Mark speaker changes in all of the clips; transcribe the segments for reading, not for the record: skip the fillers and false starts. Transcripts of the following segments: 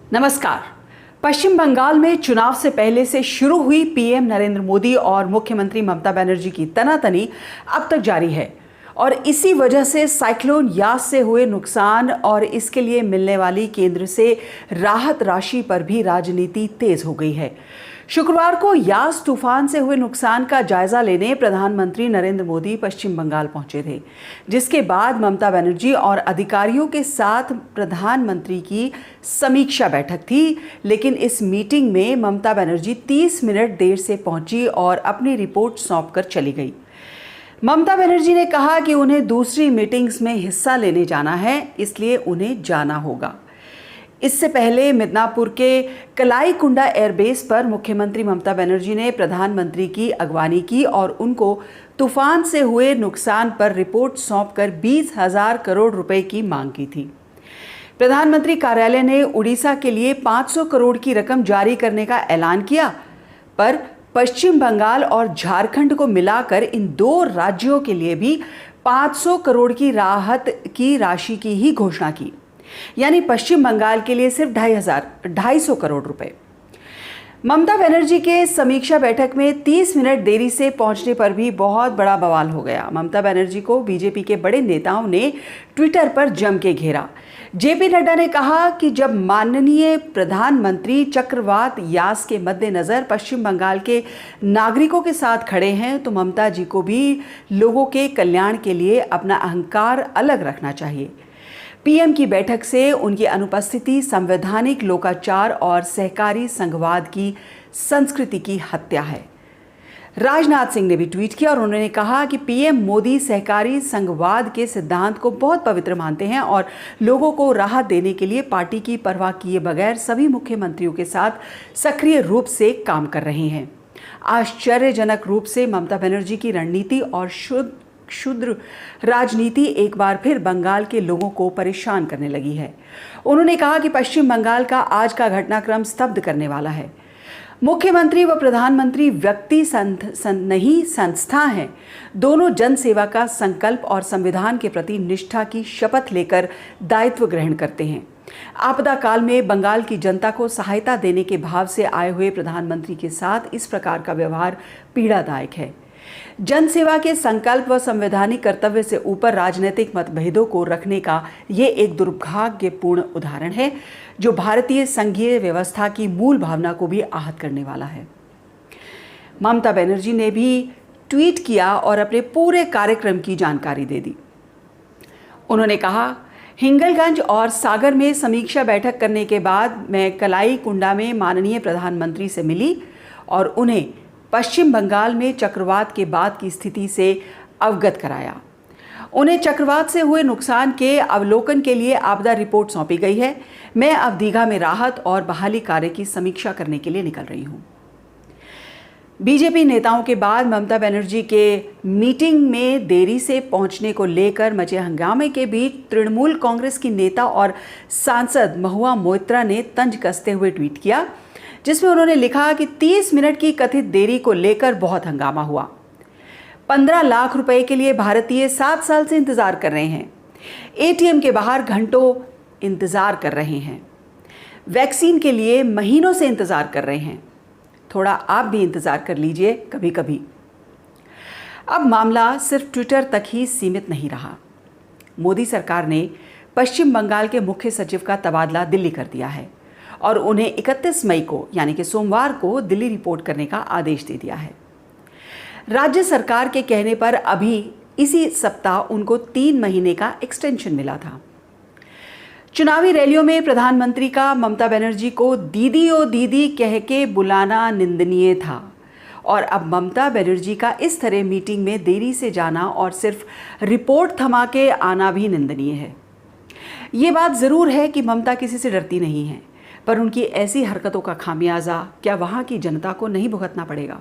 Speaker 1: नमस्कार। पश्चिम बंगाल में चुनाव से पहले से शुरू हुई पीएम नरेंद्र मोदी और मुख्यमंत्री ममता बनर्जी की तनातनी अब तक जारी है और इसी वजह से साइक्लोन यास से हुए नुकसान और इसके लिए मिलने वाली केंद्र से राहत राशि पर भी राजनीति तेज हो गई है। शुक्रवार को यास तूफान से हुए नुकसान का जायजा लेने प्रधानमंत्री नरेंद्र मोदी पश्चिम बंगाल पहुंचे थे, जिसके बाद ममता बनर्जी और अधिकारियों के साथ प्रधानमंत्री की समीक्षा बैठक थी। लेकिन इस मीटिंग में ममता बनर्जी 30 मिनट देर से पहुंची और अपनी रिपोर्ट सौंपकर चली गई। ममता बनर्जी ने कहा कि उन्हें दूसरी मीटिंग्स में हिस्सा लेने जाना है, इसलिए उन्हें जाना होगा। इससे पहले मिदनापुर के कलाईकुंडा एयरबेस पर मुख्यमंत्री ममता बनर्जी ने प्रधानमंत्री की अगवानी की और उनको तूफान से हुए नुकसान पर रिपोर्ट सौंपकर 20,000 करोड़ रुपए की मांग की थी। प्रधानमंत्री कार्यालय ने उड़ीसा के लिए 500 करोड़ की रकम जारी करने का ऐलान किया, पर पश्चिम बंगाल और झारखंड को मिलाकर इन दो राज्यों के लिए भी 500 करोड़ की राहत की राशि की ही घोषणा की, यानी पश्चिम बंगाल के लिए सिर्फ 250 करोड़ रुपए। ममता बनर्जी के समीक्षा बैठक में 30 मिनट देरी से पहुंचने पर भी बहुत बड़ा बवाल हो गया। ममता बनर्जी को बीजेपी के बड़े नेताओं ने ट्विटर पर जम के घेरा। जेपी नड्डा ने कहा कि जब माननीय प्रधानमंत्री चक्रवात यास के मद्देनजर पश्चिम बंगाल के नागरिकों के साथ खड़े हैं, तो ममता जी को भी लोगों के कल्याण के लिए अपना अहंकार अलग रखना चाहिए। पीएम की बैठक से उनकी अनुपस्थिति संवैधानिक लोकाचार और सहकारी संघवाद की संस्कृति की हत्या है। राजनाथ सिंह ने भी ट्वीट किया और उन्होंने कहा कि पीएम मोदी सहकारी संघवाद के सिद्धांत को बहुत पवित्र मानते हैं और लोगों को राहत देने के लिए पार्टी की परवाह किए बगैर सभी मुख्यमंत्रियों के साथ सक्रिय रूप से काम कर रहे हैं। आश्चर्यजनक रूप से ममता बनर्जी की रणनीति और क्षुद्र राजनीति एक बार फिर बंगाल के लोगों को परेशान करने लगी है। उन्होंने कहा कि पश्चिम बंगाल का आज का घटनाक्रम स्तब्ध करने वाला है। मुख्यमंत्री व प्रधानमंत्री व्यक्ति नहीं संस्था हैं। दोनों जन सेवा का संकल्प और संविधान के प्रति निष्ठा की शपथ लेकर दायित्व ग्रहण करते हैं। आपदा काल में बंगाल की जनता को सहायता देने के भाव से आए हुए प्रधानमंत्री के साथ इस प्रकार का व्यवहार पीड़ादायक है। जन सेवा के संकल्प व संवैधानिक कर्तव्य से ऊपर राजनीतिक मतभेदों को रखने का ये एक दुर्भाग्यपूर्ण उदाहरण है, जो भारतीय संघीय व्यवस्था की मूल भावना को भी आहत करने वाला है। ममता बनर्जी ने भी ट्वीट किया और अपने पूरे कार्यक्रम की जानकारी दे दी। उन्होंने कहा, हिंगलगंज और सागर में समीक्षा बैठक करने के बाद मैं कलाईकुंडा में माननीय प्रधानमंत्री से मिली और उन्हें पश्चिम बंगाल में चक्रवात के बाद की स्थिति से अवगत कराया। उन्हें चक्रवात से हुए नुकसान के अवलोकन के लिए आपदा रिपोर्ट सौंपी गई है। मैं अब दीघा में राहत और बहाली कार्य की समीक्षा करने के लिए निकल रही हूं। बीजेपी नेताओं के बाद ममता बनर्जी के मीटिंग में देरी से पहुंचने को लेकर मचे हंगामे के बीच तृणमूल कांग्रेस की नेता और सांसद महुआ मोइत्रा ने तंज कसते हुए ट्वीट किया, जिसमें उन्होंने लिखा कि 30 मिनट की कथित देरी को लेकर बहुत हंगामा हुआ। 15 लाख रुपए के लिए भारतीय 7 साल से इंतजार कर रहे हैं। एटीएम के बाहर घंटों इंतजार कर रहे हैं। वैक्सीन के लिए महीनों से इंतजार कर रहे हैं। थोड़ा आप भी इंतजार कर लीजिए कभी कभी। अब मामला सिर्फ ट्विटर तक ही सीमित नहीं रहा। मोदी सरकार ने पश्चिम बंगाल के मुख्य सचिव का तबादला दिल्ली कर दिया है और उन्हें 31 मई को यानी कि सोमवार को दिल्ली रिपोर्ट करने का आदेश दे दिया है। राज्य सरकार के कहने पर अभी इसी सप्ताह उनको 3 महीने का एक्सटेंशन मिला था। चुनावी रैलियों में प्रधानमंत्री का ममता बनर्जी को दीदी ओ दीदी कह के बुलाना निंदनीय था और अब ममता बनर्जी का इस तरह मीटिंग में देरी से जाना और सिर्फ रिपोर्ट थमा के आना भी निंदनीय है। ये बात ज़रूर है कि ममता किसी से डरती नहीं है, पर उनकी ऐसी हरकतों का खामियाजा क्या वहां की जनता को नहीं भुगतना पड़ेगा?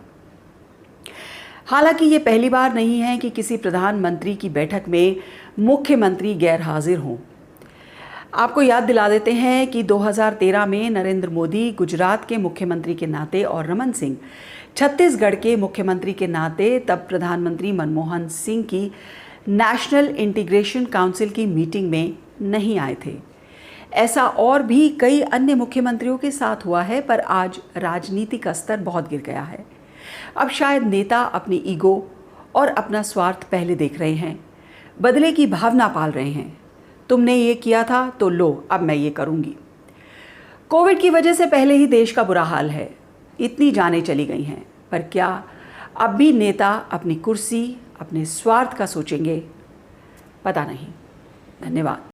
Speaker 1: हालांकि ये पहली बार नहीं है कि किसी प्रधानमंत्री की बैठक में मुख्यमंत्री गैर हाजिर हों। आपको याद दिला देते हैं कि 2013 में नरेंद्र मोदी गुजरात के मुख्यमंत्री के नाते और रमन सिंह छत्तीसगढ़ के मुख्यमंत्री के नाते तब प्रधानमंत्री मनमोहन सिंह की नेशनल इंटीग्रेशन काउंसिल की मीटिंग में नहीं आए थे। ऐसा और भी कई अन्य मुख्यमंत्रियों के साथ हुआ है, पर आज राजनीति का स्तर बहुत गिर गया है। अब शायद नेता अपनी ईगो और अपना स्वार्थ पहले देख रहे हैं, बदले की भावना पाल रहे हैं। तुमने ये किया था तो लो, अब मैं ये करूंगी। कोविड की वजह से पहले ही देश का बुरा हाल है, इतनी जानें चली गई हैं, पर क्या अब भी नेता अपनी कुर्सी, अपने स्वार्थ का सोचेंगे? पता नहीं। धन्यवाद।